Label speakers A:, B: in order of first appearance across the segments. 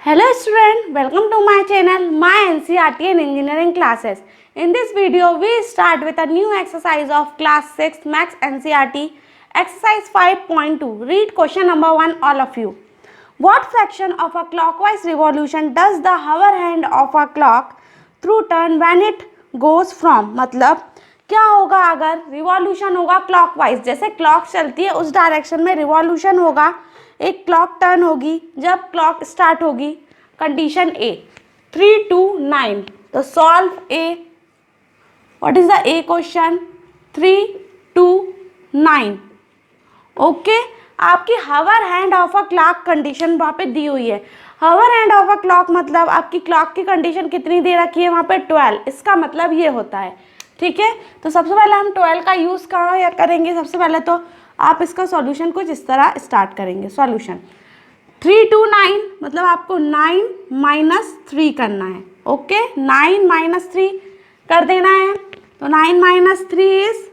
A: Hello student, welcome to my channel, my NCERT and engineering classes. In this video, we start with a new exercise of class 6 Max NCERT, exercise 5.2. Read question number 1 all of you. What fraction of a clockwise revolution does the hover hand of a clock through turn when it goes from? मतलब क्या होगा अगर revolution होगा clockwise, जैसे clock चलती है उस direction में रिवॉल्यूशन होगा, एक क्लॉक टर्न होगी जब क्लॉक स्टार्ट होगी. Condition A 3 to 9. तो solve A. What is the A question? 3 to 9. Okay, आपकी hour hand of a clock condition वहाँ पे दी हुई है. Hour hand of a clock मतलब आपकी क्लॉक की कंडीशन कितनी दे रखी है वहाँ पे 12. इसका मतलब ये होता है. ठीक है, तो सबसे पहले हम 12 का यूज़ कहाँ करेंगे? सबसे पहले तो आप इसका सॉल्यूशन कुछ इस तरह स्टार्ट करेंगे. सॉल्यूशन 3 to 9 मतलब आपको 9 - 3 करना है. ओके, 9 - 3 कर देना है. तो 9 - 3 is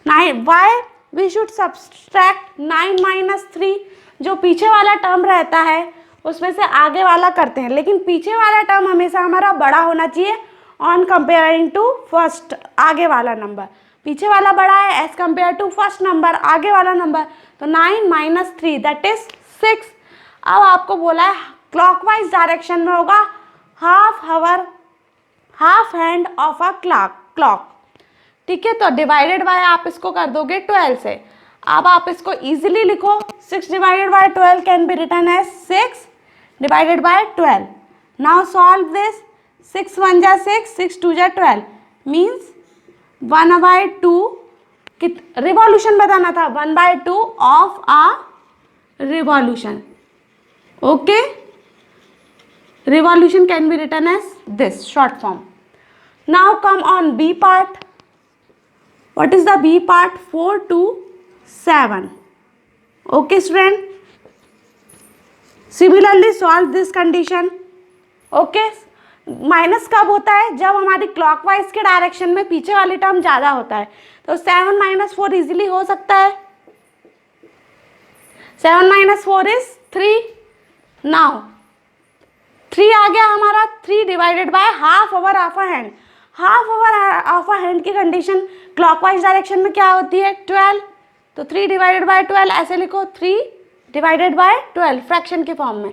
A: 9. Why we should subtract 9 - 3? जो पीछे वाला टर्म रहता है उसमें से आगे वाला करते हैं, लेकिन पीछे वाला टर्म हमेशा हमारा बड़ा होना चाहिए ऑन कंपेयरिंग टू फर्स्ट. आगे वाला नंबर पीछे वाला बड़ा है as compare to first number, आगे वाला नंबर. तो 9 - 3 दैट इज 6. अब आपको बोला है क्लॉकवाइज डायरेक्शन में होगा half hand of a clock. ठीक है, तो डिवाइडेड बाय आप इसको कर दोगे 12 से. अब आप इसको इजीली लिखो. 6 divided by 12 can be written as 6 divided by 12. Now solve this. 6 1 जा 6, 6 2 जा 12 मीन्स 1/2. रिवॉल्यूशन बताना था. 1/2 of a revolution. Okay, revolution can be written as this short form. Now come on B part. What is the B part? 4 to 7. Okay student, similarly solve this condition. Okay, minus कब होता है? जब हमारी clockwise के direction में पीछे वाली term ज़्यादा होता है. तो 7 - 4 इजीली हो सकता है. 7 - 4 इज 3. नाउ 3 आ गया हमारा. 3 divided by half over of a hand. Half over of a hand की कंडीशन क्लॉकवाइज डायरेक्शन में क्या होती है? 12. तो 3 डिवाइडेड बाय 12 ऐसे लिखो. 3 डिवाइडेड बाय 12 फ्रैक्शन के फॉर्म में.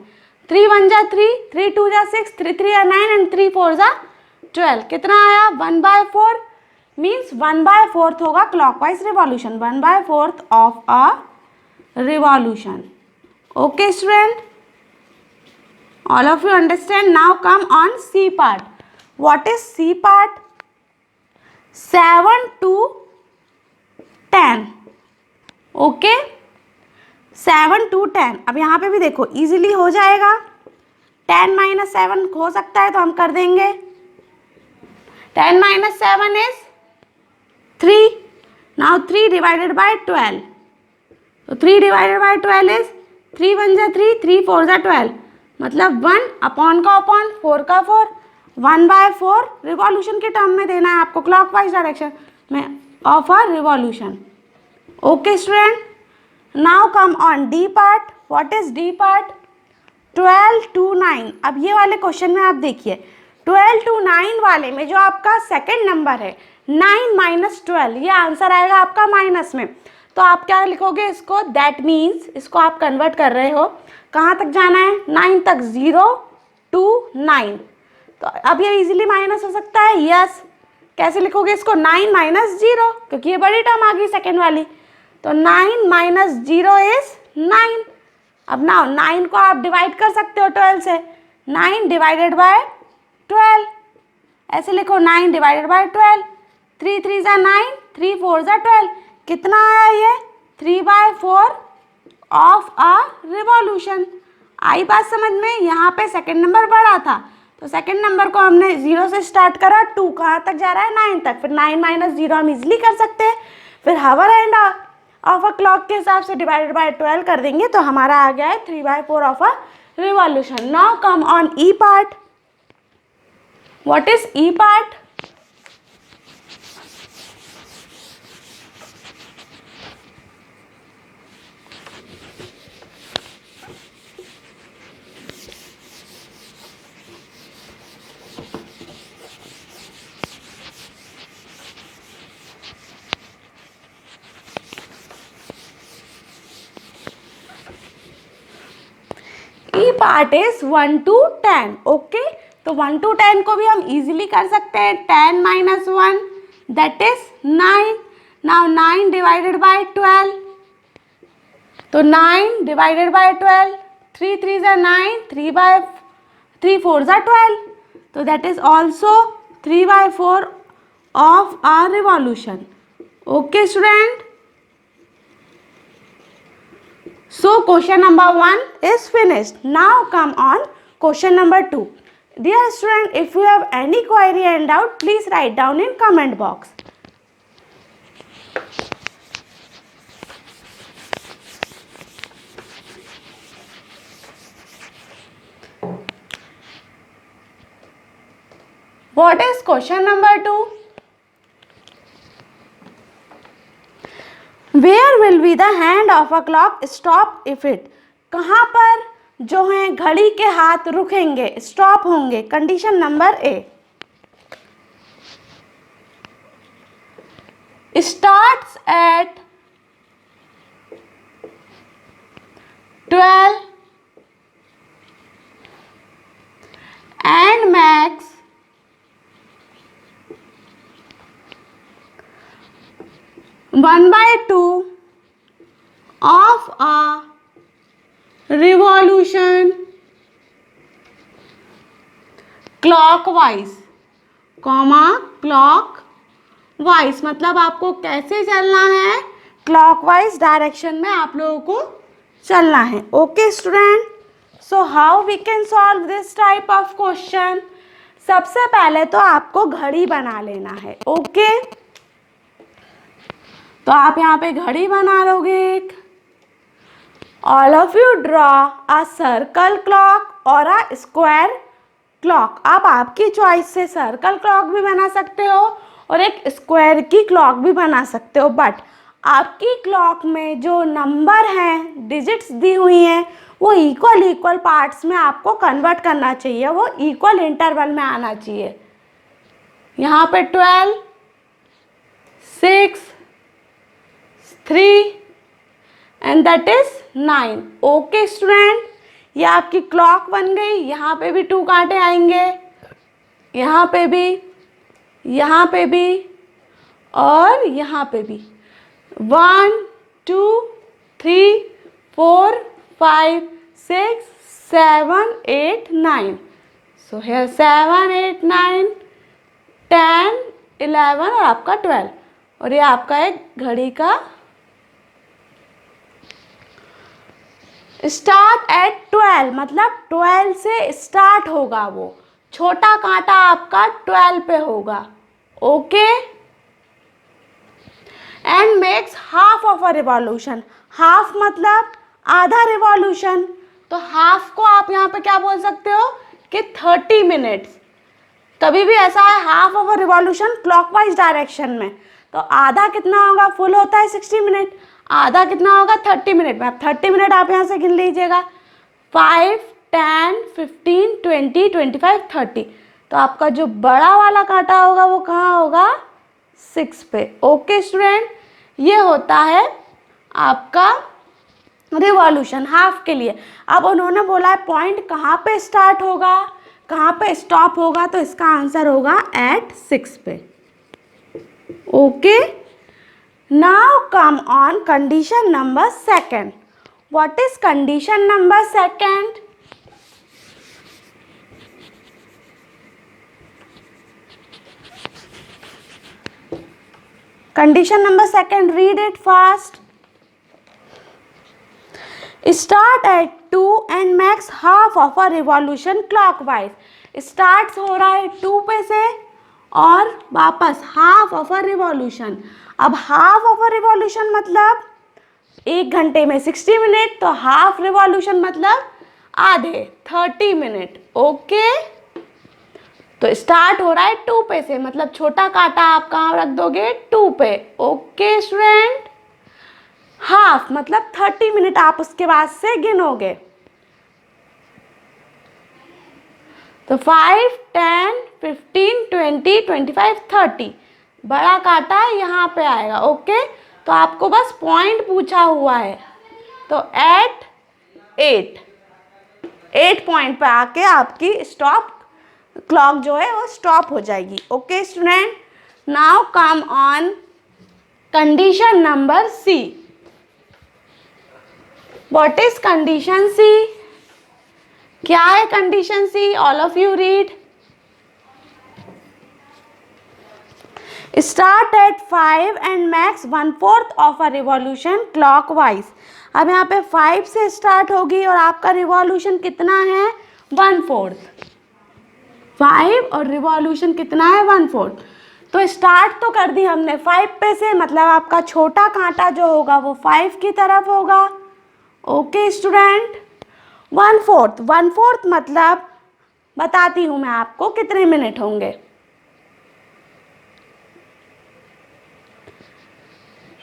A: 3 1 जा 3, 3 2 जा 6, 3 3 जा 9 एंड 3 4 जा 12. कितना आया? 1/4 मीन्स 1/4 होगा clockwise revolution. 1/4 of a revolution. Okay student, all of you understand. Now come on C part. What is C part? 7 to 10. Okay, 7 to 10. अब यहाँ पे भी देखो इजीली हो जाएगा. 10 - 7 हो सकता है तो हम कर देंगे. 10 - 7 is 3. Now 3 divided by 12. तो 3 divided by 12 is 3 1 जा 3, 3 4 जा 12 मतलब 1 अपॉन का अपॉन 4 का 4. 1/4 रिवॉल्यूशन के टर्म में देना है आपको क्लॉकवाइज डायरेक्शन में of a revolution. Okay student, now come on D part. What is D part? 12 to 9. अब ये वाले क्वेश्चन में आप देखिए 12 to 9 वाले में जो आपका सेकेंड नंबर है 9 - 12, ये आंसर आएगा आपका माइनस में. तो आप क्या लिखोगे इसको? दैट मीन्स इसको आप कन्वर्ट कर रहे हो. कहाँ तक जाना है? 9 तक. 0 to 9. तो अब ये इजीली माइनस हो सकता है. यस, कैसे लिखोगे इसको? 9 - 0 क्योंकि ये बड़ी टर्म आ गई सेकेंड वाली. तो 9 - 0 इज 9. अब ना 9 को आप डिवाइड कर सकते हो 12 से. 9 डिवाइडेड बाय 12 ऐसे लिखो. 9 डिवाइडेड बाय 12. 3 3 जा 9, 3 4 जा 12. कितना आया ये? 3/4 ऑफ अ रिवॉल्यूशन. आई बात समझ में? यहाँ पे सेकंड नंबर बड़ा था तो सेकंड नंबर को हमने 0 से स्टार्ट करा. 2 कहाँ तक जा रहा है? 9 तक. फिर 9 - 0 हम इजीली कर सकते हैं. फिर हावर हैंड ऑफ अ क्लॉक के हिसाब से डिवाइडेड बाय 12 कर देंगे तो हमारा आ गया है 3/4 of a revolution. Now come on E part. What is E part? E part is 1 to 10. Okay, तो 1 to 10 को भी हम इजीली कर सकते हैं. 10 minus 1 that is 9. Now 9 divided by 12. तो 9 divided by 12. 3 3s are 9. 3 4s are 12. तो that is also 3/4 of our revolution. Okay, student. So question number 1 is finished. Now come on question number 2. Dear student, if you have any query and doubt, please write down in comment box. What is question number 2? Where will be the hand of a clock stop if it? कहाँ पर जो है घड़ी के हाथ रुकेंगे, stop होंगे? Condition number A. Starts at 12 and max 1/2 of a revolution clockwise, clockwise मतलब आपको कैसे चलना है? क्लॉकवाइज डायरेक्शन में आप लोगों को चलना है. Okay student, so how we can solve this type of question? सबसे पहले तो आपको घड़ी बना लेना है. ओके, तो आप यहाँ पे घड़ी बना लोगे एक. All of you draw a circle clock और अ स्क्वायर क्लॉक. आप आपकी चॉइस से सर्कल क्लॉक भी बना सकते हो और एक स्क्वायर की क्लॉक भी बना सकते हो, बट आपकी क्लॉक में जो नंबर हैं, डिजिट्स दी हुई हैं, वो इक्वल पार्ट्स में आपको कन्वर्ट करना चाहिए, वो इक्वल इंटरवल में आना चाहिए. यहाँ पे 12, 6, 3 and that is 9. Okay student, ये आपकी क्लॉक बन गई. यहाँ पे भी 2 कांटे आएंगे, यहाँ पे भी, यहाँ पे भी और यहाँ पे भी. 1 2 3 4 5 6 7 8 9. सो हियर 7 8 9 10 11 और आपका 12. और ये आपका एक घड़ी का स्टार्ट एट 12 मतलब 12 से स्टार्ट होगा. वो छोटा कांटा आपका 12 पे होगा. Okay, and makes half of a revolution. Half मतलब आधा रिवॉल्यूशन. तो हाफ को आप यहाँ पे क्या बोल सकते हो कि 30 मिनट्स. कभी भी ऐसा है half of a revolution clockwise direction में, तो आधा कितना होगा? फुल होता है 60 मिनट. आधा कितना होगा? 30 मिनट में. अब 30 मिनट आप यहाँ से गिन लीजिएगा. 5 10 15 20 25 30. तो आपका जो बड़ा वाला कांटा होगा वो कहाँ होगा? 6 पे. ओके स्टूडेंट, ये होता है आपका रिवॉल्यूशन हाफ के लिए. अब उन्होंने बोला है पॉइंट कहाँ पे स्टार्ट होगा, कहाँ पे स्टॉप होगा, तो इसका आंसर होगा एट 6 पे. Okay, now come on condition number 2. What is condition number 2? Condition number 2, read it fast. Start at 2 and max half of a revolution clockwise. Start हो रहा है 2 पे से और वापस हाफ ऑफ अ रिवॉल्यूशन. अब हाफ ऑफ अ रिवॉल्यूशन मतलब 1 घंटे में 60 मिनट, तो हाफ रिवॉल्यूशन मतलब आधे 30 मिनट. ओके, तो स्टार्ट हो रहा है 2 पे से, मतलब छोटा कांटा आप कहाँ रख दोगे? 2 पे. ओके स्टूडेंट, हाफ मतलब 30 मिनट आप उसके बाद से गिनोगे. तो 5 10 15 20 25 30 बड़ा कांटा यहाँ पे आएगा. ओके, तो आपको बस पॉइंट पूछा हुआ है. तो एट 8 पॉइंट पे आके आपकी स्टॉप क्लॉक जो है वो स्टॉप हो जाएगी। Okay student, now come on condition number C. What is condition C? क्या है condition C? All of you read. Start at 5 and max 1/4 of a revolution clockwise. अब यहाँ पे 5 से स्टार्ट होगी और आपका रिवॉल्यूशन कितना है? 1/4। 5 और रिवॉल्यूशन कितना है? 1/4। तो स्टार्ट तो कर दी हमने 5 पे से, मतलब आपका छोटा कांटा जो होगा वो 5 की तरफ होगा। ओके स्टूडेंट, 1/4 1/4 मतलब बताती हूँ मैं आपको कितने मिनट होंगे।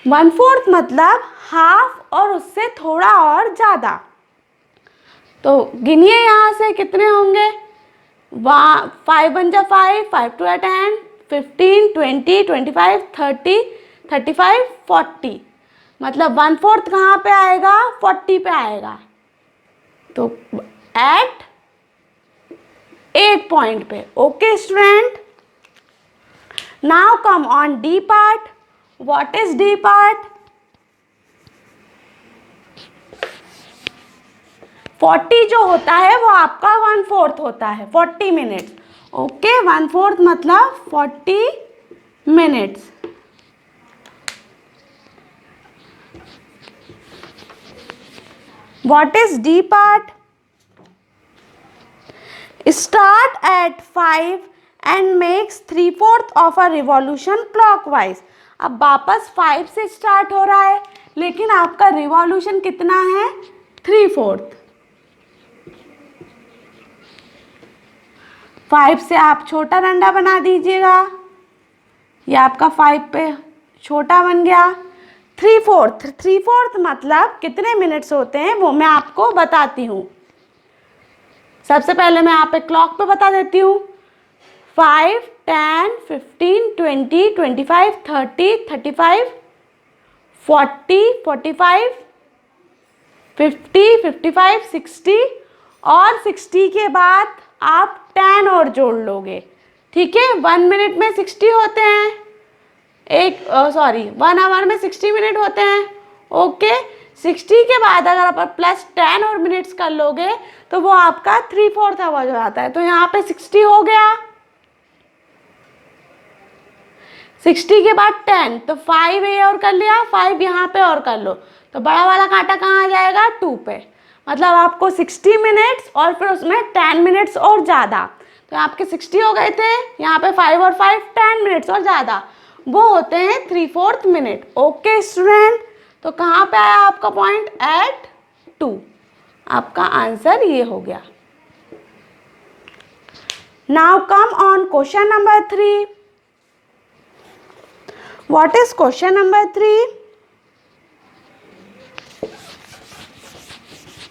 A: 1/4 मतलब हाफ और उससे थोड़ा और ज़्यादा। तो गिनिए यहाँ से कितने होंगे। 5 1 जा 5, 5 2 10, 15 20 25 30 35 40, मतलब 1/4 कहाँ पे आएगा? 40 पे आएगा। तो एट 8 पॉइंट पे। Okay student, now come on D part. What is D part? 40 जो होता है वो आपका 1/4 होता है, 40 मिनट्स। ओके, 1/4 मतलब 40 minutes. What is D part? Start at 5 and makes 3/4 of a revolution clockwise. अब वापस 5 से स्टार्ट हो रहा है, लेकिन आपका रिवॉल्यूशन कितना है? 3/4। 5 से आप छोटा डंडा बना दीजिएगा, ये आपका 5 पे छोटा बन गया। 3/4 मतलब कितने मिनट्स होते हैं वो मैं आपको बताती हूँ। सबसे पहले मैं यहाँ पे क्लॉक पे बता देती हूँ। 5 10 15 20 25 30 35 40 45 50 55 60 और 60 के बाद आप 10 और जोड़ लोगे। ठीक है, 1 मिनट में 60 होते हैं, 1 आवर में 60 मिनट होते हैं। ओके, 60 के बाद अगर आप प्लस 10 और मिनट्स कर लोगे तो वो आपका 3/4 आवर हो जाता है। तो यहाँ पे 60 हो गया, 60 के बाद 10, तो 5 ये और कर लिया, 5 यहाँ पे और कर लो, तो बड़ा वाला कांटा कहाँ आ जाएगा? 2 पे। मतलब आपको 60 मिनट्स और फिर उसमें 10 मिनट्स और ज़्यादा, तो आपके 60 हो गए थे, यहाँ पे 5 और 5 10 मिनट्स और ज़्यादा, वो होते हैं 3/4 मिनट। ओके स्टूडेंट, तो कहाँ पे आया आपका पॉइंट? एट 2। आपका आंसर ये हो गया। Now come on question number 3। What is question number 3?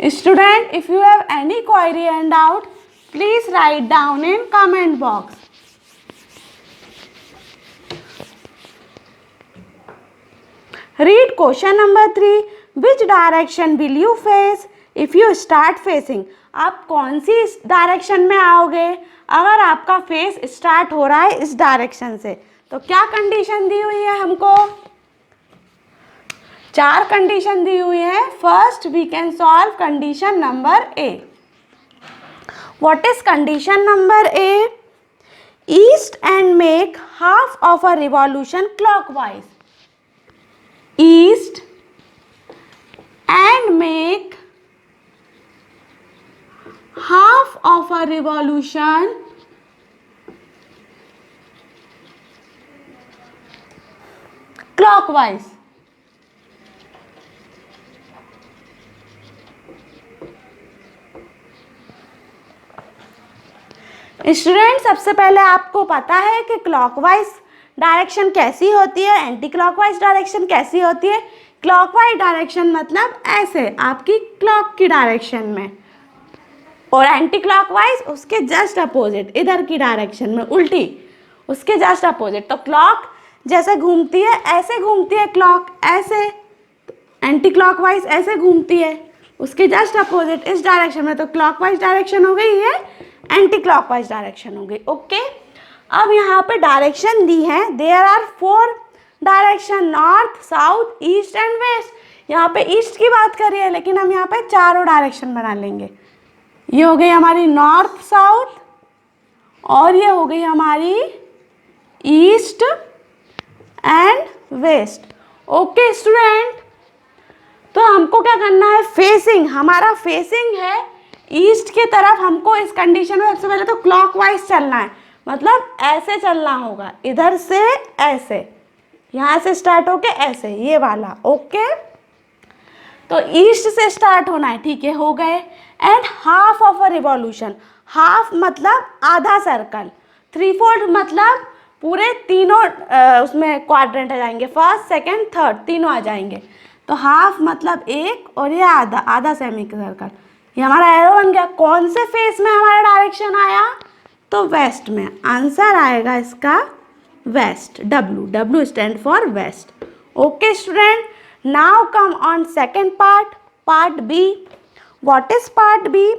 A: Student, if you have any query and doubt, please write down in comment box. Read question number 3. Which direction will you face if you start facing? आप कौन सी direction में आओगे अगर आपका face start हो रहा है इस डायरेक्शन से? तो क्या कंडीशन दी हुई है हमको? 4 कंडीशन दी हुई है। First we can solve condition number A. What is condition number A? East and make half of a revolution clockwise. East and make half of a revolution clockwise. Student, सबसे पहले आपको पता है कि क्लॉकवाइज डायरेक्शन कैसी होती है, anti clockwise direction कैसी होती है। क्लॉकवाइज डायरेक्शन मतलब ऐसे आपकी क्लॉक की डायरेक्शन में, और एंटी क्लॉकवाइज उसके जस्ट अपोजिट, इधर की डायरेक्शन में, उल्टी, उसके जस्ट अपोजिट। तो क्लॉक जैसे घूमती है ऐसे घूमती है क्लॉक, ऐसे एंटी क्लॉकवाइज ऐसे घूमती है, उसके जस्ट अपोजिट इस डायरेक्शन में, तो क्लॉकवाइज डायरेक्शन हो गई, ये एंटी क्लॉकवाइज डायरेक्शन हो गई। ओके, अब यहाँ पे डायरेक्शन दी है, there are 4 direction, north, south, east and west. यहाँ पे ईस्ट की बात करी है, लेकिन हम यहाँ पे चारों डायरेक्शन बना लेंगे। ये हो गई हमारी नॉर्थ साउथ, और ये हो गई हमारी east and west. Okay student, तो हमको क्या करना है, फेसिंग, हमारा फेसिंग है ईस्ट की तरफ। हमको इस कंडीशन में सबसे पहले तो क्लॉकवाइज चलना है, मतलब ऐसे चलना होगा, इधर से ऐसे, यहाँ से स्टार्ट होके ऐसे, ये वाला। ओके, तो ईस्ट से स्टार्ट होना है, ठीक है, हो गए। And half of a revolution, half मतलब आधा सर्कल, 3/4 मतलब पूरे तीनों उसमें क्वाड्रेंट आ जाएंगे, फर्स्ट सेकंड थर्ड तीनों आ जाएंगे। तो हाफ मतलब एक, और ये आधा, आधा सेमी सर्कल। ये हमारा एरो बन गया। कौन से फेस में हमारा डायरेक्शन आया, तो वेस्ट में। आंसर आएगा इसका west, W, W stand for west. Okay student, now come on second part, part B. What is part B?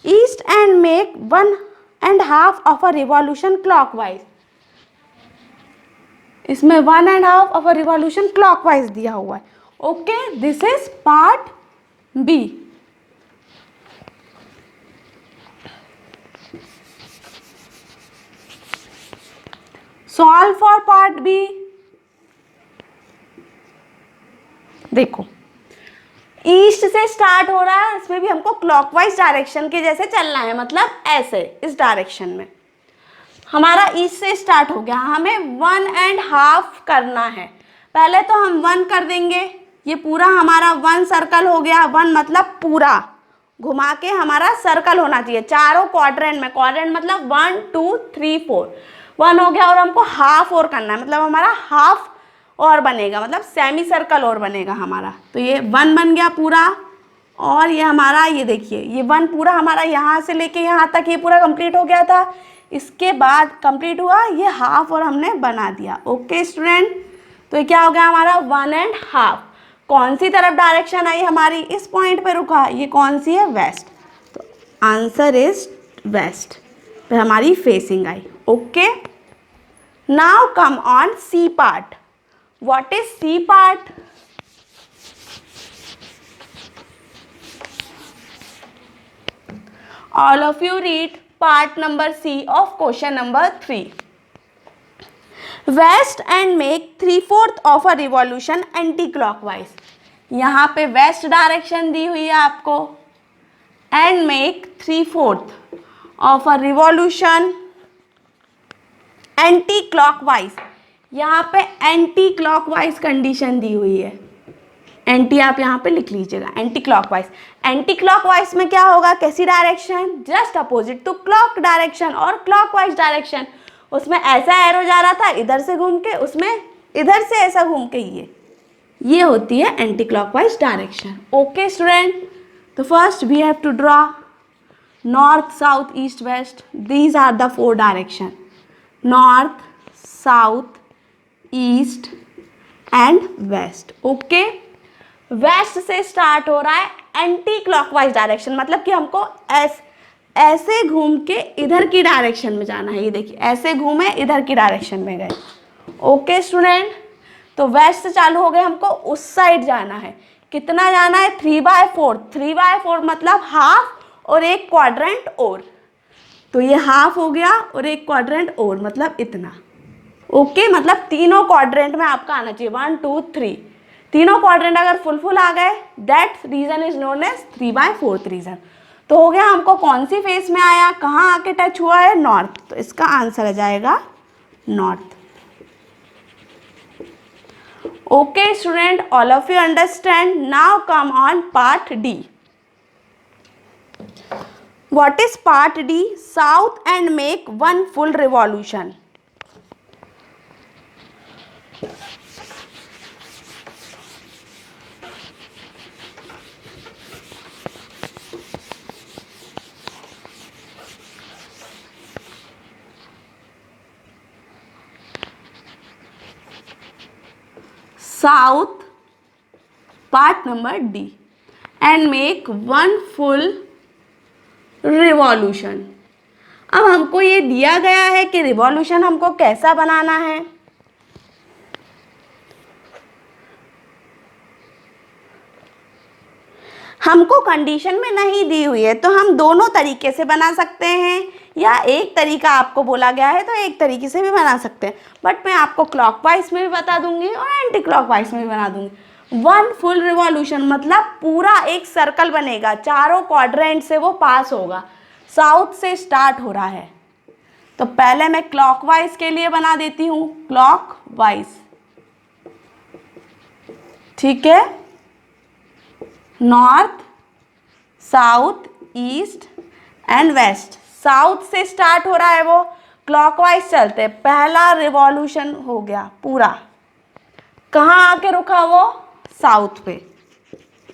A: East and make 1.5 of a revolution clockwise. इसमें 1.5 ऑफ अ रिवॉल्यूशन क्लॉकवाइज दिया हुआ है। Okay, this is part B. Solve for part B. देखो, east से start हो रहा है, इसमें भी हमको क्लॉकवाइज डायरेक्शन के जैसे चलना है, मतलब ऐसे, इस डायरेक्शन में। हमारा ईस्ट से स्टार्ट हो गया, हमें 1.5 करना है। पहले तो हम 1 कर देंगे, ये पूरा हमारा 1 सर्कल हो गया। 1 मतलब पूरा घुमा के हमारा सर्कल होना चाहिए चारों क्वाड्रेंट में। क्वाड्रेंट मतलब 1 2 3 4, 1 हो गया, और हमको हाफ और करना है, मतलब हमारा हाफ और बनेगा, मतलब सेमी सर्कल और बनेगा हमारा। तो ये 1 बन गया पूरा, और ये हमारा, ये देखिए, ये 1 पूरा हमारा यहाँ से लेके यहाँ तक ये पूरा कंप्लीट हो गया था। इसके बाद कंप्लीट हुआ ये हाफ, और हमने बना दिया। ओके स्टूडेंट, तो ये क्या हो गया हमारा 1.5। कौन सी तरफ डायरेक्शन आई हमारी, इस पॉइंट पे रुका, ये कौन सी है, वेस्ट। तो आंसर इज वेस्ट पे हमारी फेसिंग आई। Okay, now come on C part. What is C part? All of you read part number C of question number 3. West and make 3/4 of a revolution anti-clockwise. यहाँ पे west direction दी हुई है आपको, and make 3/4 of a revolution anti-clockwise. यहाँ पे anti-clockwise condition दी हुई है। एंटी आप यहाँ पे लिख लीजिएगा, एंटी क्लॉकवाइज। एंटी क्लॉकवाइज में क्या होगा, कैसी direction, just opposite to clock direction और क्लॉकवाइज डायरेक्शन। उसमें ऐसा एरो जा रहा था इधर से घूम के, उसमें इधर से ऐसा घूम के, ये होती है anti clockwise direction. Okay student, तो first we have to draw north south east west, these are the 4 direction, north south east and west. Okay, west से स्टार्ट हो रहा है एंटी क्लॉकवाइज डायरेक्शन, मतलब कि हमको ऐसे घूम के इधर की डायरेक्शन में जाना है। ये देखिए, ऐसे घूमे इधर की डायरेक्शन में गए। ओके स्टूडेंट, तो वेस्ट से चालू हो गए, हमको उस साइड जाना है। कितना जाना है, 3/4। 3/4 मतलब हाफ और एक क्वाड्रेंट और, तो ये हाफ हो गया और एक क्वाड्रेंट और, मतलब इतना। ओके, मतलब तीनों क्वाड्रेंट में आपका आना चाहिए, 1 2 3। तीनों क्वाड्रेंट अगर फुल आ गए, that region is known as 3/4 region. तो हो गया, हमको कौन सी फेस में आया, कहाँ आके टच हुआ है, नॉर्थ। तो इसका आंसर आ जाएगा north. Okay student, all of you understand. Now come on part D. What is part D? South and make 1 full revolution. South, part number D, and make 1 full revolution. अब हमको ये दिया गया है कि रिवॉल्यूशन हमको कैसा बनाना है। हमको कंडीशन में नहीं दी हुई है तो हम दोनों तरीके से बना सकते हैं, या एक तरीका आपको बोला गया है तो एक तरीके से भी बना सकते हैं, बट मैं आपको क्लॉकवाइज में भी बता दूंगी और एंटी क्लॉकवाइज में भी बना दूंगी। 1 फुल रिवॉल्यूशन मतलब पूरा एक सर्कल बनेगा, चारों क्वाड्रेंट से वो पास होगा। साउथ से स्टार्ट हो रहा है तो पहले मैं क्लॉकवाइज के लिए बना देती हूँ, क्लॉकवाइज, ठीक है। North, south, east and west. South से स्टार्ट हो रहा है वो, क्लॉकवाइज चलते, पहला रिवॉल्यूशन हो गया पूरा। कहाँ आके रुका वो? साउथ पे।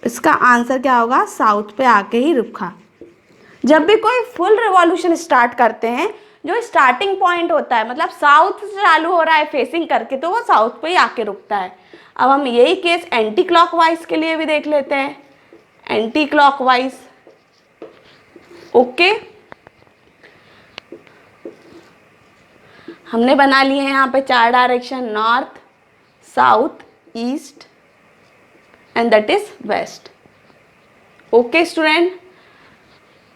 A: इसका आंसर क्या होगा? साउथ पे आके ही रुका। जब भी कोई फुल रिवॉल्यूशन स्टार्ट करते हैं, जो स्टार्टिंग पॉइंट होता है मतलब साउथ से चालू हो रहा है फेसिंग करके, तो वो साउथ पे ही आके रुकता है। अब हम यही केस एंटी क्लॉकवाइज के लिए भी देख लेते हैं। एंटी क्लॉकवाइज, ओके, हमने बना लिए हैं यहाँ पे 4 direction, north, south, east and that is west. Okay student,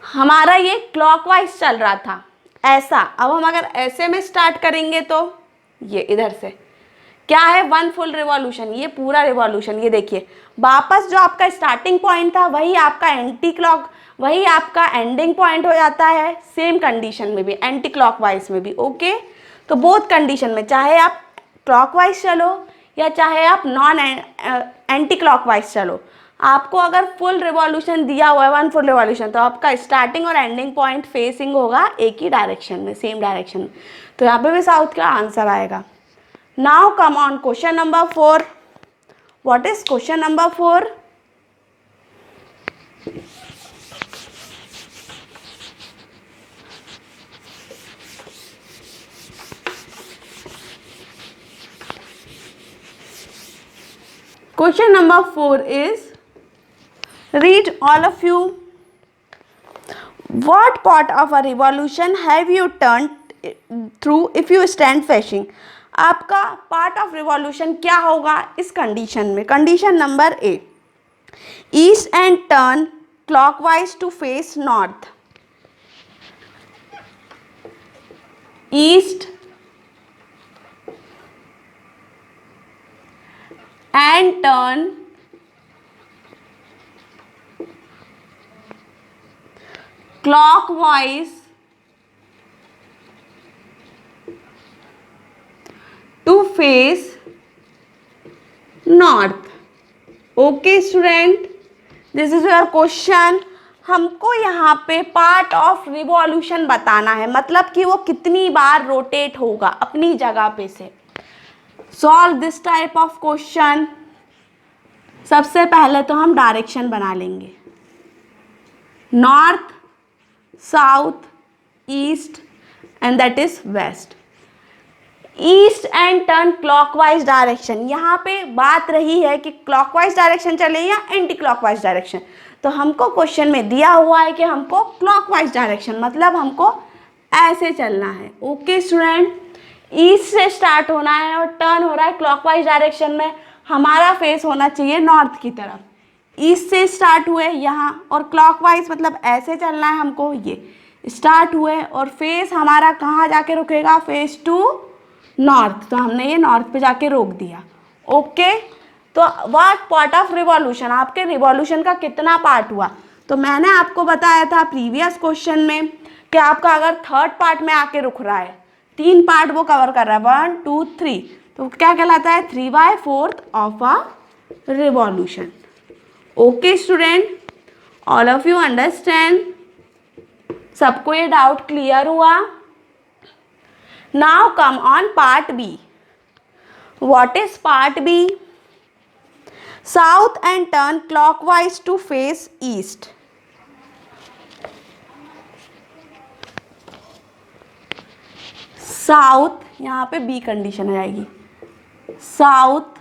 A: हमारा ये क्लॉकवाइज चल रहा था ऐसा। अब हम अगर ऐसे में स्टार्ट करेंगे तो ये इधर से क्या है? 1 फुल रिवॉल्यूशन, ये पूरा रिवॉल्यूशन। ये देखिए वापस जो आपका स्टार्टिंग पॉइंट था वही आपका एंटी क्लॉक, वही आपका एंडिंग पॉइंट हो जाता है। सेम कंडीशन में भी, एंटी क्लॉकवाइज में भी, ओके। तो बोथ कंडीशन में, चाहे आप क्लॉकवाइज चलो या चाहे आप नॉन एंटी क्लॉकवाइज चलो, आपको अगर फुल रिवॉल्यूशन दिया हुआ है 1 फुल रिवॉल्यूशन, तो आपका स्टार्टिंग और एंडिंग पॉइंट फेसिंग होगा एक ही डायरेक्शन में, सेम डायरेक्शन में। तो यहाँ पे भी साउथ का आंसर आएगा। Now come on question number 4. What is question number 4? Question number 4 is, read all of you. What part of a revolution have you turned through if you stand facing? आपका part of revolution क्या होगा इस condition में? Condition number A, east and turn clockwise to face north. East and turn clockwise to face north. Okay student, this is your question. हमको यहाँ पे part of revolution बताना है, मतलब कि वो कितनी बार रोटेट होगा अपनी जगह पे से। Solve this type of question. सबसे पहले तो हम डायरेक्शन बना लेंगे, north, south, east and that is west. East and turn clockwise direction, यहाँ पे बात रही है कि क्लॉकवाइज डायरेक्शन चले या एंटी क्लॉकवाइज डायरेक्शन। तो हमको क्वेश्चन में दिया हुआ है कि हमको क्लॉकवाइज डायरेक्शन, मतलब हमको ऐसे चलना है। ओके स्टूडेंट, ईस्ट से स्टार्ट होना है और टर्न हो रहा है क्लॉकवाइज डायरेक्शन में, हमारा फेस होना चाहिए नॉर्थ की तरफ। ईस्ट से स्टार्ट हुए यहाँ और क्लॉकवाइज मतलब ऐसे चलना है हमको। ये स्टार्ट हुए और फेस हमारा कहाँ जाके रुकेगा? Face to north. तो हमने ये नॉर्थ पे जाके रोक दिया। ओके, तो व्हाट पार्ट ऑफ रिवॉल्यूशन, आपके रिवॉल्यूशन का कितना पार्ट हुआ? तो मैंने आपको बताया था प्रीवियस क्वेश्चन में कि आपका अगर थर्ड पार्ट में आके रुक रहा है, 3 पार्ट वो कवर कर रहा है, 1 2 3, तो क्या कहलाता है? 3/4 of a revolution. Okay student, all of you understand? सबको ये डाउट क्लियर हुआ? Now come on part B. What is part B? South and turn clockwise to face east. South, यहाँ पे B कंडीशन आ जाएगी। South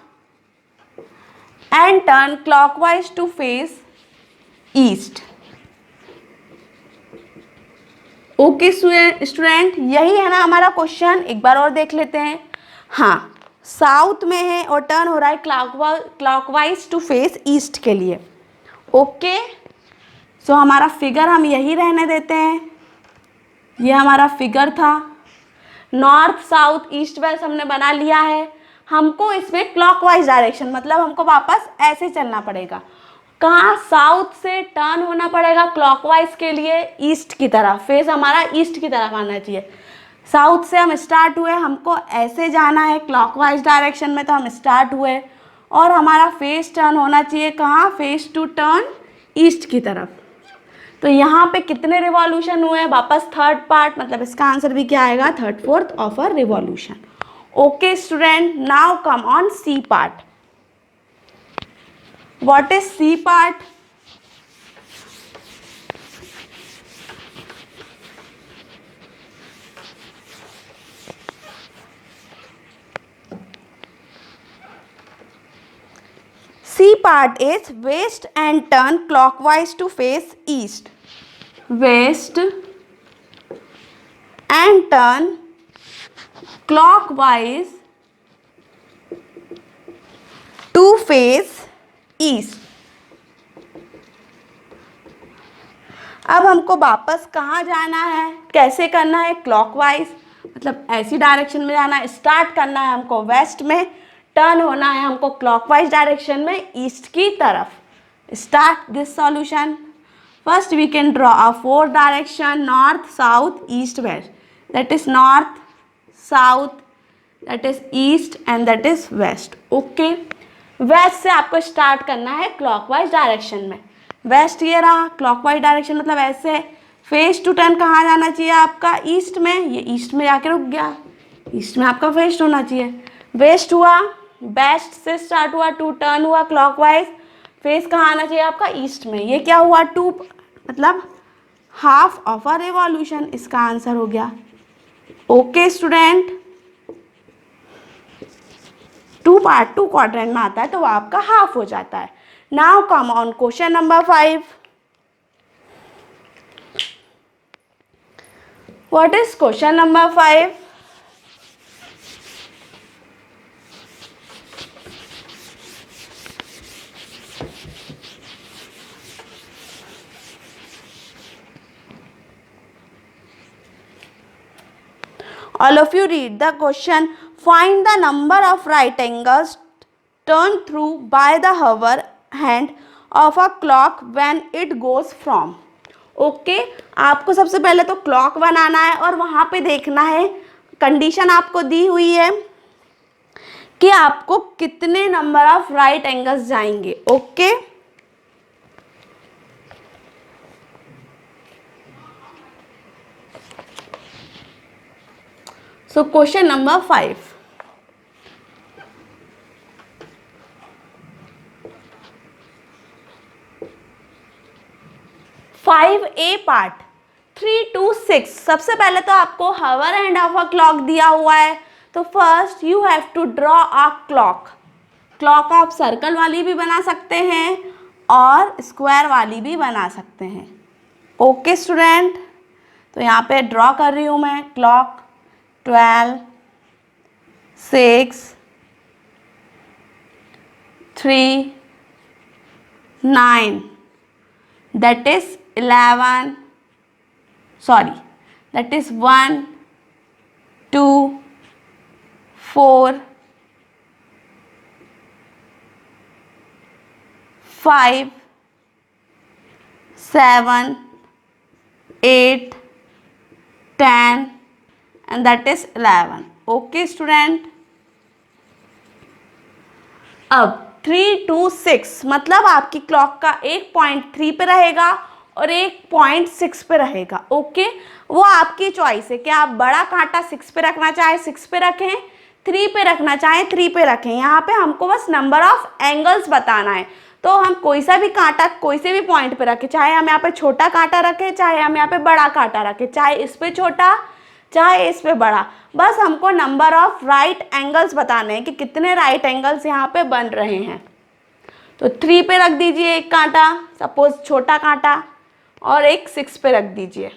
A: and turn clockwise to face east. Okay student, यही है ना हमारा क्वेश्चन। एक बार और देख लेते हैं। हाँ, साउथ में है और टर्न हो रहा है क्लॉकवाइज टू फेस ईस्ट के लिए। ओके, सो हमारा फिगर हम यही रहने देते हैं। ये हमारा फिगर था। नॉर्थ साउथ ईस्ट वेस्ट हमने बना लिया है। हमको इसमें क्लॉकवाइज डायरेक्शन, मतलब हमको वापस ऐसे चलना पड़ेगा। कहाँ? साउथ से टर्न होना पड़ेगा क्लॉकवाइज के लिए ईस्ट की तरफ। फेस हमारा ईस्ट की तरफ आना चाहिए। साउथ से हम स्टार्ट हुए, हमको ऐसे जाना है क्लॉकवाइज डायरेक्शन में, तो हम स्टार्ट हुए और हमारा फेस टर्न होना चाहिए कहाँ? फेस टू टर्न ईस्ट की तरफ। तो यहाँ पे कितने रिवॉल्यूशन हुए? वापस थर्ड पार्ट, मतलब इसका आंसर भी क्या आएगा? Third fourth of a revolution. Okay student, now come on C part. What is C part? C part is west and turn clockwise to face east. West and turn clockwise to face east. अब हमको वापस कहाँ जाना है? कैसे करना है? Clockwise, मतलब ऐसी डायरेक्शन में जाना है। स्टार्ट करना है हमको वेस्ट में, टर्न होना है हमको क्लॉकवाइज डायरेक्शन में ईस्ट की तरफ। Start this solution. First we can draw a 4 direction, north south east west. That is north south, that is east and that is west. Okay, west से आपको start करना है क्लॉकवाइज डायरेक्शन में। Waste ये रहा, clockwise direction मतलब ऐसे। Face to turn कहाँ जाना चाहिए आपका? ईस्ट में। ये ईस्ट में जाके रुक गया, ईस्ट में आपका फेस होना चाहिए। वेस्ट हुआ, वेस्ट से स्टार्ट हुआ, टू टर्न हुआ क्लॉकवाइज, फेस कहाँ आना चाहिए आपका? ईस्ट में। ये क्या हुआ? 2, मतलब हाफ ऑफ अ रिवॉल्यूशन। इसका आंसर हो गया। ओके स्टूडेंट, 2 पार्ट 2 क्वाड्रेंट में आता है तो वो आपका हाफ हो जाता है। Now come on question number 5। What is question number 5? All of you read the question. Find the number of right angles turned through by the hover hand of a clock when it goes from. Okay, आपको सबसे पहले तो clock बनाना है और वहाँ पे देखना है, कंडीशन आपको दी हुई है कि आपको कितने नंबर ऑफ राइट एंगल्स जाएंगे। Okay, so question number 5। A part 3 to 6। सबसे पहले तो आपको hour hand of a clock दिया हुआ है, तो first you have to draw a clock. Clock आप सर्कल वाली भी बना सकते हैं और स्क्वायर वाली भी बना सकते हैं। ओके स्टूडेंट, तो यहाँ पे ड्रॉ कर रही हूँ मैं clock. 12, 6, 3, 9, that is 11, sorry, that is 1, 2, 4, 5, 7, 8, 10 and that is 11. Okay student, अब 3 to 6 मतलब आपकी क्लॉक का एक पॉइंट 3 पे रहेगा और एक पॉइंट 6 पे रहेगा। ओके, वो आपकी चॉइस है कि आप बड़ा कांटा 6 पे रखना चाहे 6 पे रखें, 3 पे रखना चाहें 3 पे रखें। यहाँ पे हमको बस नंबर ऑफ एंगल्स बताना है, तो हम कोई सा भी कांटा कोई से भी पॉइंट पे रखें, चाहे हम यहाँ पे छोटा कांटा रखें चाहे हम यहाँ पे बड़ा कांटा रखें, चाहे इस पे छोटा चाहे इस पे बड़ा, बस हमको नंबर ऑफ राइट एंगल्स बताने हैं कि कितने राइट एंगल्स यहाँ पे बन रहे हैं। तो 3 पे रख दीजिए एक कांटा, सपोज छोटा कांटा, और एक 6 पे रख दीजिए।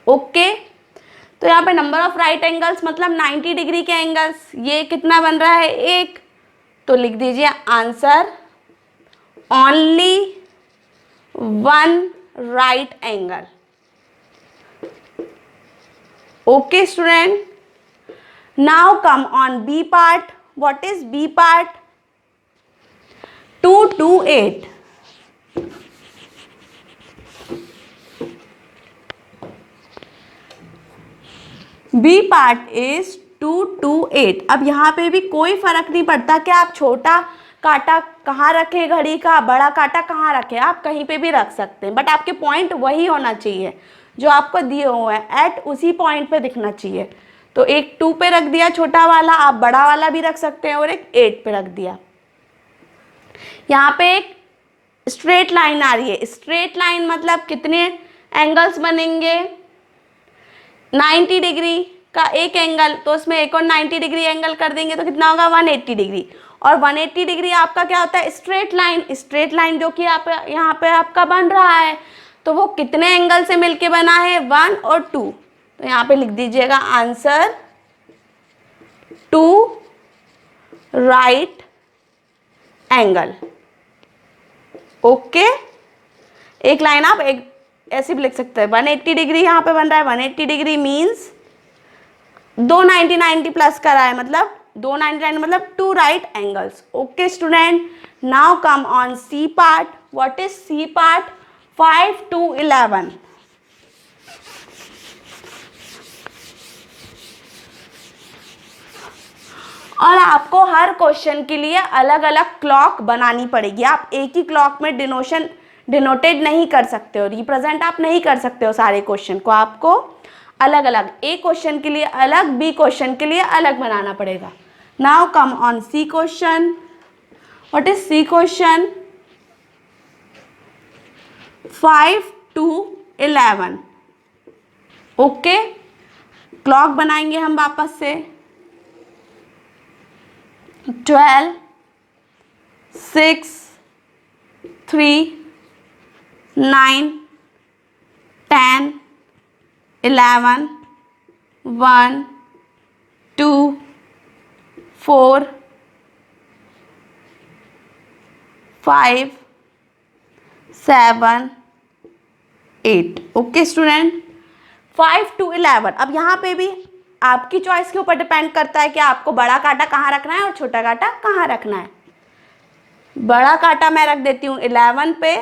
A: ओके, तो यहाँ पे नंबर ऑफ राइट एंगल्स मतलब 90 डिग्री के एंगल्स, ये कितना बन रहा है, एक। तो लिख दीजिए answer only 1 right angle. Okay student, now come on B part. What is B part? 2 to 8। B part is 2 to 8। अब यहाँ पे भी कोई फर्क नहीं पड़ता कि आप छोटा कांटा कहाँ रखें घड़ी का, बड़ा कांटा कहाँ रखें, आप कहीं पे भी रख सकते हैं, बट आपके पॉइंट वही होना चाहिए जो आपको दिए हुए हैं, एट उसी पॉइंट पे दिखना चाहिए। तो एक 2 पे रख दिया छोटा वाला, आप बड़ा वाला भी रख सकते हैं, और एक 8 पे रख दिया। यहाँ पे एक स्ट्रेट लाइन आ रही है। स्ट्रेट लाइन मतलब कितने एंगल्स बनेंगे, 90 डिग्री का एक एंगल, तो उसमें एक और 90 डिग्री एंगल कर देंगे तो कितना होगा, 180 डिग्री। और 180 डिग्री आपका क्या होता है, स्ट्रेट लाइन। स्ट्रेट लाइन जो कि आप यहाँ पे आपका बन रहा है, तो वो कितने एंगल से मिलके बना है, 1 और 2। तो यहाँ पे लिख दीजिएगा आंसर 2 राइट एंगल। ओके, एक लाइन आप एक ऐसे भी लिख सकते हैं, 180 डिग्री यहाँ पे बन रहा है, 180 डिग्री मीन्स 290 प्लस करा है, मतलब 299 मतलब 2 right angles. Okay student, now come on C part. What is C part? 5 to 11। और आपको हर क्वेश्चन के लिए अलग अलग क्लॉक बनानी पड़ेगी। आप एक ही क्लॉक में डिनोटेड नहीं कर सकते हो, रिप्रेजेंट आप नहीं कर सकते हो सारे क्वेश्चन को, आपको अलग अलग, ए क्वेश्चन के लिए अलग, बी क्वेश्चन के लिए अलग बनाना पड़ेगा। Now come on C question. What is C question? 5 to 11। Okay, clock बनाएंगे हम वापस से। 12, 6, 3, 9, 10, 11, 1, 2, 4, 5, 7, 8। Okay student, 5 to 11। अब यहाँ पे भी आपकी चॉइस के ऊपर डिपेंड करता है कि आपको बड़ा कांटा कहाँ रखना है और छोटा कांटा कहाँ रखना है। बड़ा कांटा मैं रख देती हूँ 11 पे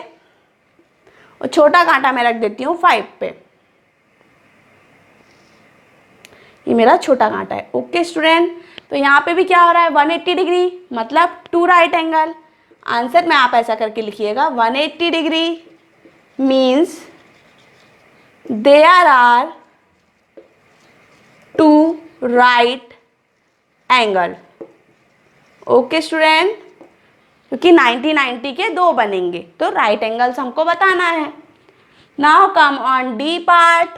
A: और छोटा कांटा मैं रख देती हूँ 5 पे। ये मेरा छोटा कांटा है। ओके स्टूडेंट, तो यहाँ पे भी क्या हो रहा है, 180 डिग्री मतलब 2 राइट एंगल। आंसर में आप ऐसा करके लिखिएगा, 180 degree means there are 2 right angle. Okay student, क्योंकि 90 के 2 बनेंगे तो राइट एंगल्स हमको बताना है। Now come on D part.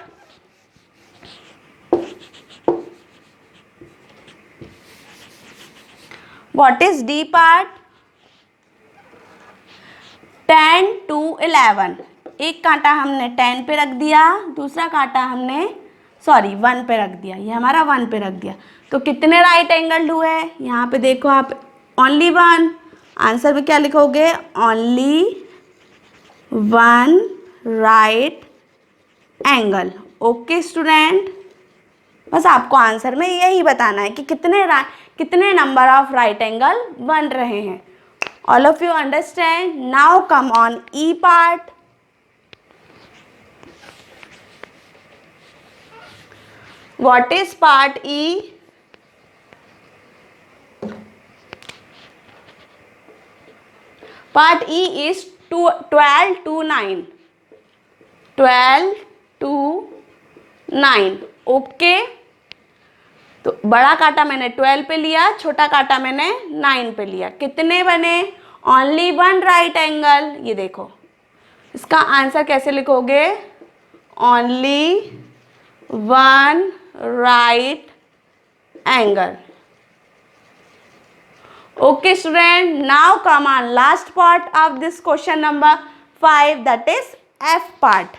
A: What is D part? 10 to 11। एक कांटा हमने 10 पे रख दिया, दूसरा कांटा हमने 1 पे रख दिया, ये हमारा 1 पे रख दिया। तो कितने राइट एंगल हुए? यहाँ पे देखो आप, ओनली 1। आंसर में क्या लिखोगे? Only 1 right angle. Okay student, बस आपको आंसर में यही बताना है कि कितने नंबर ऑफ राइट एंगल बन रहे हैं। All of you understand? Now come on E part. What is part E? Part E is 12 to 9। 12 to 9। Okay, तो बड़ा कांटा मैंने 12 पे लिया, छोटा कांटा मैंने 9 पे लिया। कितने बने? Only 1 right angle. ये देखो, इसका आंसर कैसे लिखोगे? Only 1 right angle. Okay student, now come on last part of this question number 5, that is F part.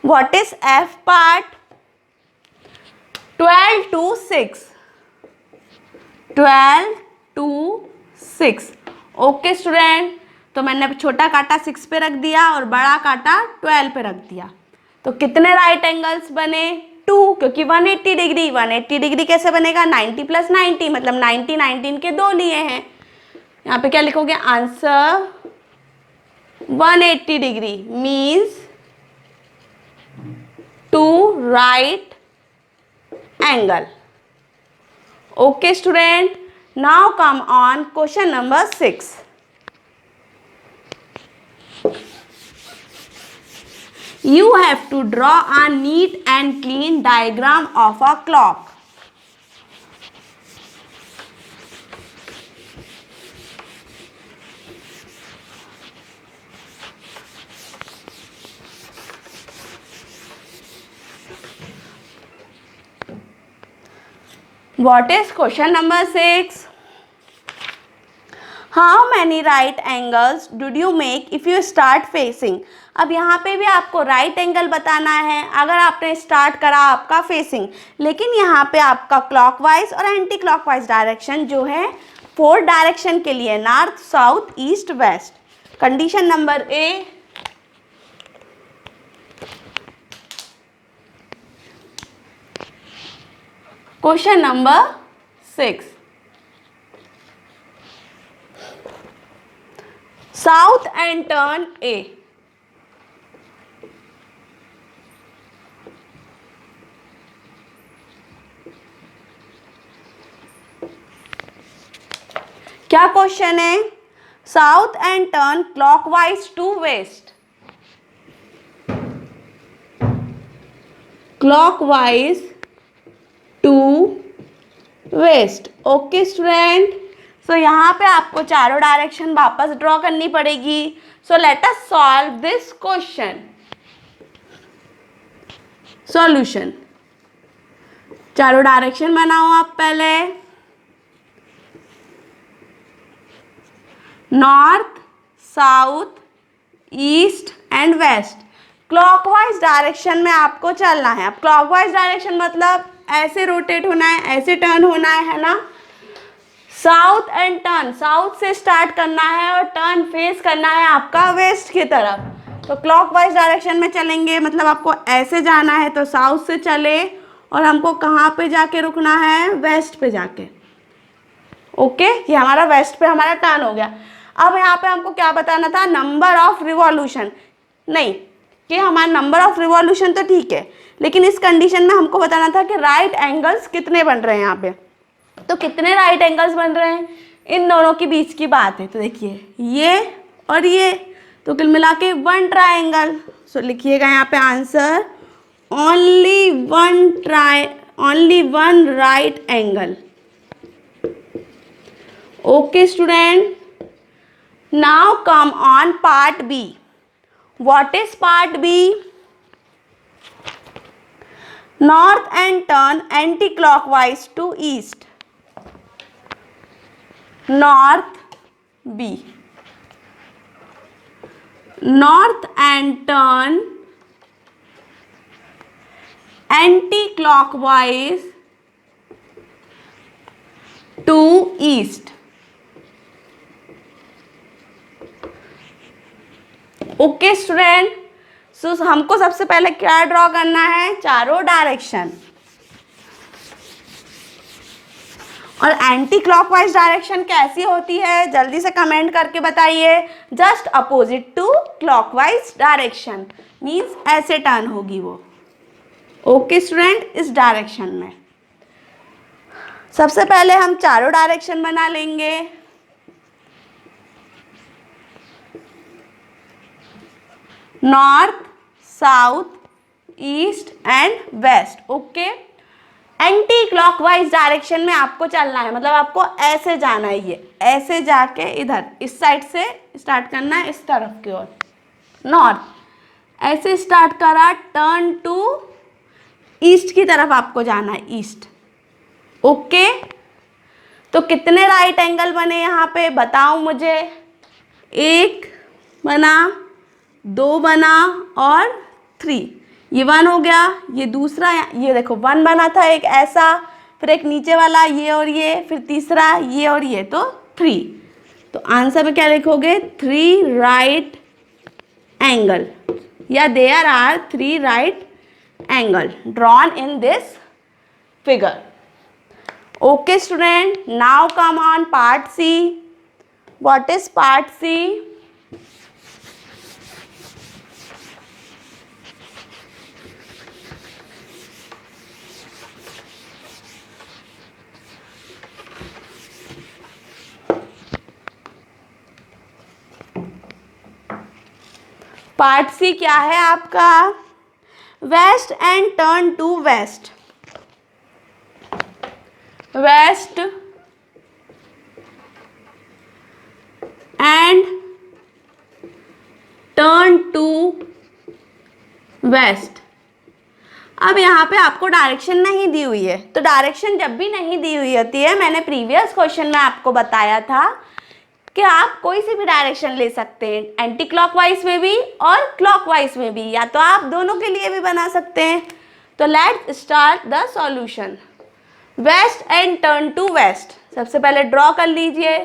A: What is F part? 12 to 6. 12 to 6. Okay student, तो मैंने छोटा काटा 6 पे रख दिया और बड़ा काटा 12 पे रख दिया। तो कितने राइट एंगल्स बने? 2, क्योंकि 180 डिग्री। 180 डिग्री कैसे बनेगा? 90 + 90, मतलब 90 19 के 2 लिए हैं। यहाँ पे क्या लिखोगे? Answer 180 degree means 2 right angle. Okay student, now come on question number 6. You have to draw a neat and clean diagram of a clock. What is question number 6? How many right angles did you make if you start facing? अब यहाँ पे भी आपको right angle बताना है अगर आपने start करा आपका फेसिंग, लेकिन यहाँ पे आपका क्लॉकवाइज और एंटी क्लॉकवाइज डायरेक्शन जो है 4 डायरेक्शन के लिए, north south east west. Condition number A, question number 6, south and turn A. क्या क्वेश्चन है? South and turn clockwise to west. Clockwise to west. Okay student, so यहाँ पे आपको चारों डायरेक्शन वापस ड्रॉ करनी पड़ेगी। So let us solve this question. Solution, चारों डायरेक्शन बनाओ आप पहले। North south east and west, clockwise direction में आपको चलना है। अब क्लॉकवाइज डायरेक्शन मतलब ऐसे रोटेट होना है, ऐसे टर्न होना है ना। साउथ एंड टर्न, साउथ से स्टार्ट करना है और टर्न फेस करना है आपका वेस्ट की तरफ। तो क्लॉकवाइज डायरेक्शन में चलेंगे मतलब आपको ऐसे जाना है, तो साउथ से चले और हमको कहाँ पे जाके रुकना है? वेस्ट पे जाके। ओके, ये हमारा वेस्ट पे हमारा टर्न हो गया। अब यहाँ पे हमको क्या बताना था? Number of revolution. नहीं, कि हमारा नंबर ऑफ रिवॉल्यूशन तो ठीक है, लेकिन इस कंडीशन में हमको बताना था कि राइट एंगल्स कितने बन रहे हैं यहाँ पे। तो कितने राइट एंगल्स बन रहे हैं, इन दोनों के बीच की बात है। तो देखिए ये और ये, तो कुल मिला के 1 ट्राइंगल। सो लिखिएगा यहाँ पे answer only one right angle. Okay student, now come on part B. What is part B? North and turn anti-clockwise to east. North B. North and turn anti-clockwise to east. Okay student, so हमको सबसे पहले क्या draw करना है? चारों direction. और anti clockwise direction कैसी होती है जल्दी से कमेंट करके बताइए। Just opposite to clockwise direction means ऐसे टर्न होगी वो। ओके स्टूडेंट, इस डायरेक्शन में सबसे पहले हम चारों डायरेक्शन बना लेंगे। North south east and west. Okay, anti clockwise direction में आपको चलना है, मतलब आपको ऐसे जाना है, ये ऐसे जाके इधर इस साइड से स्टार्ट करना है, इस तरफ की ओर नॉर्थ। ऐसे स्टार्ट करा, टर्न टू ईस्ट की तरफ आपको जाना है, ईस्ट। ओके, तो कितने राइट एंगल बने यहाँ पे बताओ मुझे। एक बना, दो बना और 3। ये 1 हो गया, ये दूसरा, ये देखो 1 बना था एक ऐसा, फिर एक नीचे वाला ये और ये, फिर तीसरा ये और ये, तो 3। तो आंसर में क्या लिखोगे, 3 राइट एंगल, या there are 3 right angle drawn in this figure. Okay student, now come on part C. What is part C? Part C क्या है आपका, west and turn to west, west and turn to west. अब यहाँ पे आपको direction नहीं दी हुई है, तो डायरेक्शन जब भी नहीं दी हुई होती है, मैंने प्रीवियस क्वेश्चन में आपको बताया था कि आप कोई सी भी डायरेक्शन ले सकते हैं, एंटी क्लॉकवाइज में भी और क्लॉकवाइज में भी, या तो आप दोनों के लिए भी बना सकते हैं। तो let's start the solution. West and turn to west, सबसे पहले ड्रॉ कर लीजिए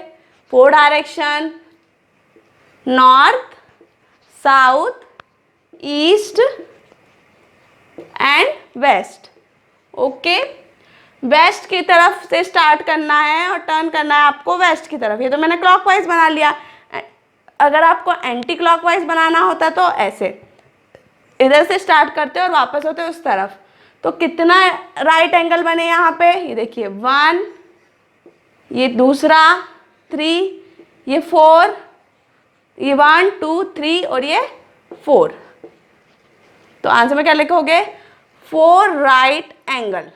A: 4 direction, north, south, east and west. Okay, west की तरफ से स्टार्ट करना है और टर्न करना है आपको वेस्ट की तरफ। ये तो मैंने क्लॉकवाइज बना लिया, अगर आपको एंटी क्लॉकवाइज बनाना होता तो ऐसे इधर से स्टार्ट करते और वापस होते उस तरफ। तो कितना राइट एंगल बने यहाँ पे, ये देखिए 1, ये दूसरा 3, ये 4, ये 1 2 3 और ये 4। तो आंसर में क्या लिखोगे, 4 right angle.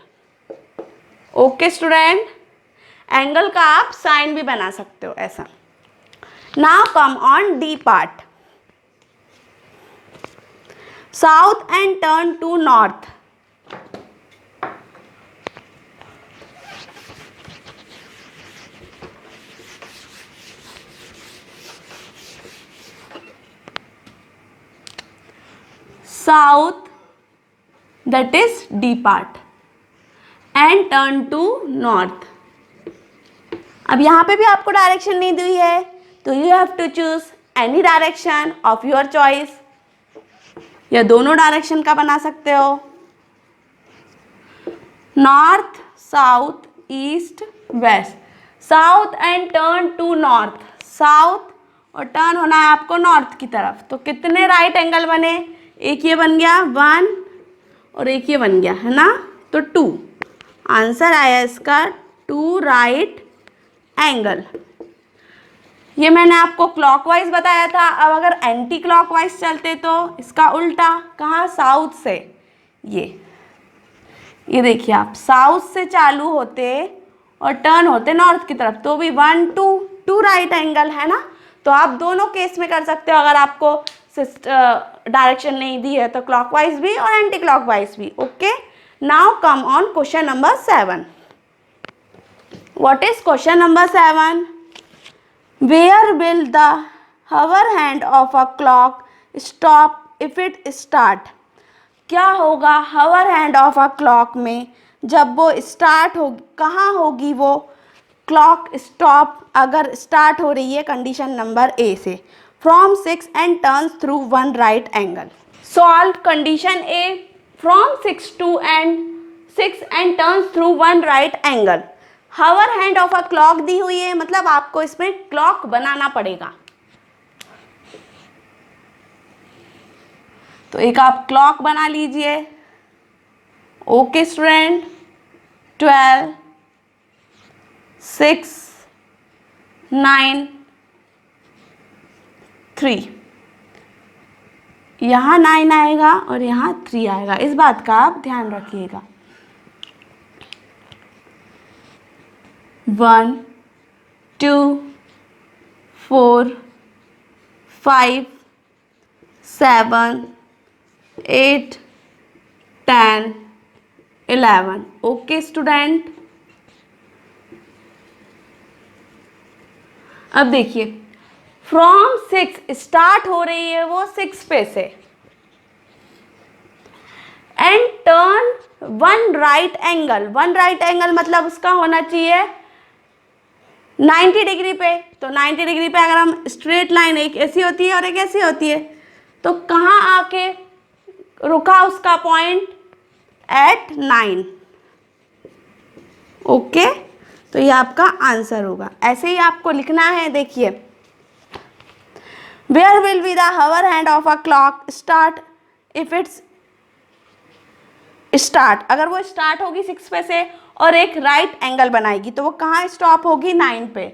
A: Okay student, angle का आप साइन भी बना सकते हो ऐसा। Now come on D part, south and turn to north. South, that is D part, and turn to north. अब यहाँ पे भी आपको डायरेक्शन नहीं दी हुई है, तो you have to choose any direction of your choice, या दोनों डायरेक्शन का बना सकते हो, north, south, east, west. South and turn to north, south और टर्न होना है आपको नॉर्थ की तरफ। तो कितने राइट एंगल बने, एक ये बन गया 1 और एक ये बन गया, है ना, तो 2। आंसर आया इसका 2 राइट एंगल। ये मैंने आपको क्लॉकवाइज बताया था। अब अगर एंटी क्लॉकवाइज चलते तो इसका उल्टा, कहाँ, साउथ से, ये देखिए आप साउथ से चालू होते और टर्न होते नॉर्थ की तरफ, तो भी 1 2 राइट एंगल, है ना। तो आप दोनों केस में कर सकते हो, अगर आपको डायरेक्शन नहीं दी है तो क्लॉकवाइज भी और एंटी क्लॉकवाइज भी। Okay, now come on question number 7। What is question number 7? Where will the hour hand of a clock stop if it start? क्या होगा hour hand of a clock में जब वो स्टार्ट होगी, कहाँ होगी वो क्लॉक स्टॉप अगर स्टार्ट हो रही है कंडीशन नंबर ए से, from 6 and turns through 1 right angle. Solve condition A, from 6 and turns through 1 right angle. Hour hand of a clock दी हुई है, मतलब आपको इसमें क्लॉक बनाना पड़ेगा। तो एक आप क्लॉक बना लीजिए। ओके स्टूडेंट, 12, 6, 9, 3, यहाँ 9 आएगा और यहाँ 3 आएगा, इस बात का आप ध्यान रखिएगा। 1 2 4 5 7 8, 10, 11. ओके स्टूडेंट, अब देखिए फ्रॉम 6 स्टार्ट हो रही है वो 6 पे से, and turn one right angle मतलब उसका होना चाहिए 90 डिग्री पे। तो 90 डिग्री पे अगर हम स्ट्रेट लाइन, एक ऐसी होती है और एक ऐसी होती है, तो कहाँ आके रुका उसका पॉइंट? एट 9। ओके, तो ये आपका आंसर होगा। ऐसे ही आपको लिखना है। देखिए, where will be the hour hand of a clock start if it's start, अगर वो स्टार्ट होगी 6 पे से और एक राइट एंगल बनाएगी, तो वो कहाँ स्टॉप होगी? 9 पे।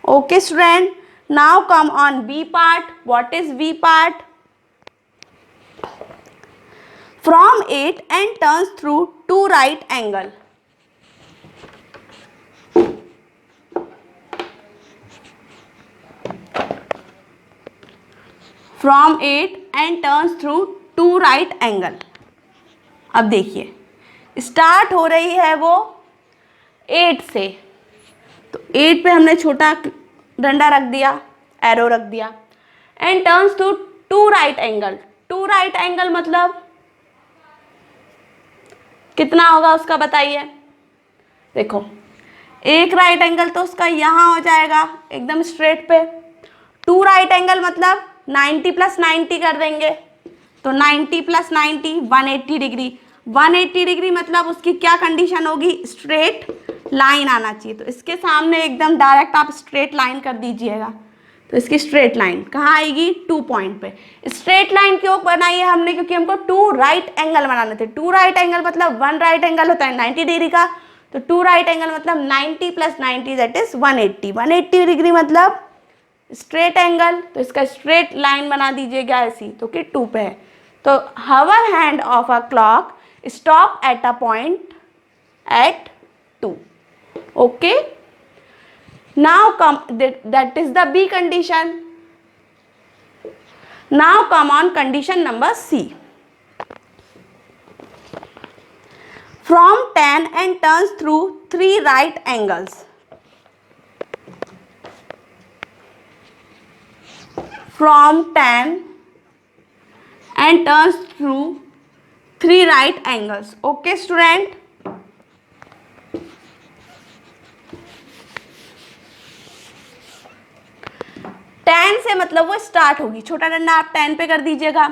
A: Okay student, now come on B part. What is B part? From 8 and turns through 2 right angle. From 8 and turns through 2 right angle. अब देखिए स्टार्ट हो रही है वो 8 से, तो 8 पे हमने छोटा डंडा रख दिया, एरो रख दिया, and turns to 2 right angle. 2 right angle मतलब कितना होगा उसका बताइए? देखो, एक राइट एंगल तो उसका यहाँ हो जाएगा एकदम स्ट्रेट पे। 2 राइट एंगल मतलब 90 प्लस 90 कर देंगे, तो 90 प्लस 90 180 डिग्री। 180 डिग्री मतलब उसकी क्या कंडीशन होगी? स्ट्रेट लाइन आना चाहिए। तो इसके सामने एकदम डायरेक्ट आप स्ट्रेट लाइन कर दीजिएगा, तो इसकी स्ट्रेट लाइन कहाँ आएगी? 2 पॉइंट पे। स्ट्रेट लाइन क्यों बनाई है हमने? क्योंकि हमको 2 राइट एंगल बनाने थे। 2 राइट एंगल मतलब 1 राइट एंगल होता है 90 डिग्री का, तो 2 राइट एंगल मतलब 90 प्लस 90 दैट इज 180। 180 डिग्री मतलब स्ट्रेट एंगल, तो इसका स्ट्रेट लाइन बना दीजिएगा ऐसी, तो कि 2 पे है। तो hour hand of a clock stop at a point at 2। Okay, now come, that is the B condition. Now come on condition number C. From 10 and turns through 3 right angles. From 10 and turns through 3 right angles. Okay student? Ten से मतलब वो start होगी, छोटा डंडा आप 10 पे कर दीजिएगा।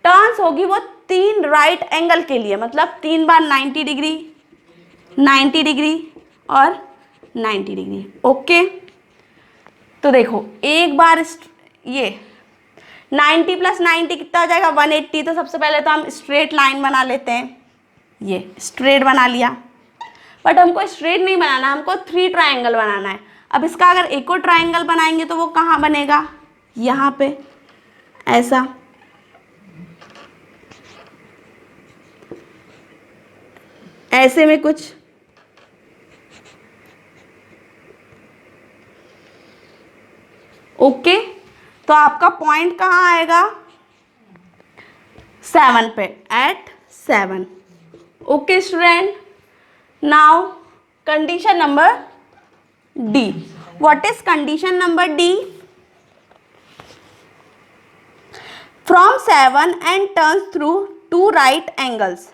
A: टर्न्स होगी वो 3 राइट एंगल के लिए, मतलब 3 बार 90 डिग्री, 90 डिग्री और 90 डिग्री। ओके, तो देखो एक बार ये 90 प्लस 90 कितना हो जाएगा? 180। तो सबसे पहले तो हम स्ट्रेट लाइन बना लेते हैं, ये स्ट्रेट बना लिया, बट हमको स्ट्रेट नहीं बनाना, हमको 3 ट्रायंगल बनाना है। अब इसका अगर एक और ट्रायंगल बनाएंगे तो वो कहाँ बनेगा? यहाँ पे ऐसा, ऐसे में कुछ। ओके, तो आपका पॉइंट कहाँ आएगा? 7 पे, at 7। Okay student, now condition number D. What is condition number D? From 7 and turns through 2 right angles.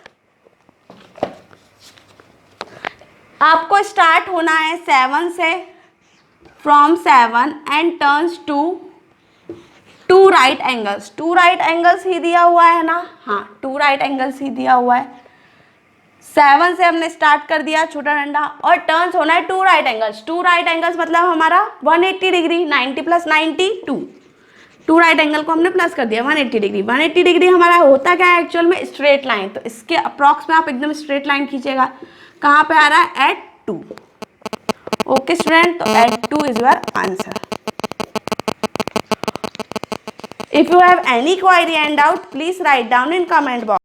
A: आपको स्टार्ट होना है 7 से, from 7 and turns to 2 right angles. 2 right angles ही दिया हुआ है ना? हाँ, 2 राइट एंगल्स ही दिया हुआ है। 7 से हमने स्टार्ट कर दिया छोटा डंडा, और टर्न्स होना है 2 राइट एंगल्स। 2 राइट एंगल्स मतलब हमारा 180 डिग्री, 90 प्लस 90 2 राइट एंगल को हमने प्लस कर दिया 180 डिग्री। 180 डिग्री हमारा होता क्या है एक्चुअल में? Straight line. तो इसके अप्रॉक्स में आप एकदम स्ट्रेट लाइन खींचेगा, कहाँ पे आ रहा है? एट 2। ओके स्टूडेंट, तो at 2 is your answer. If you have any query and doubt, please write down in comment box.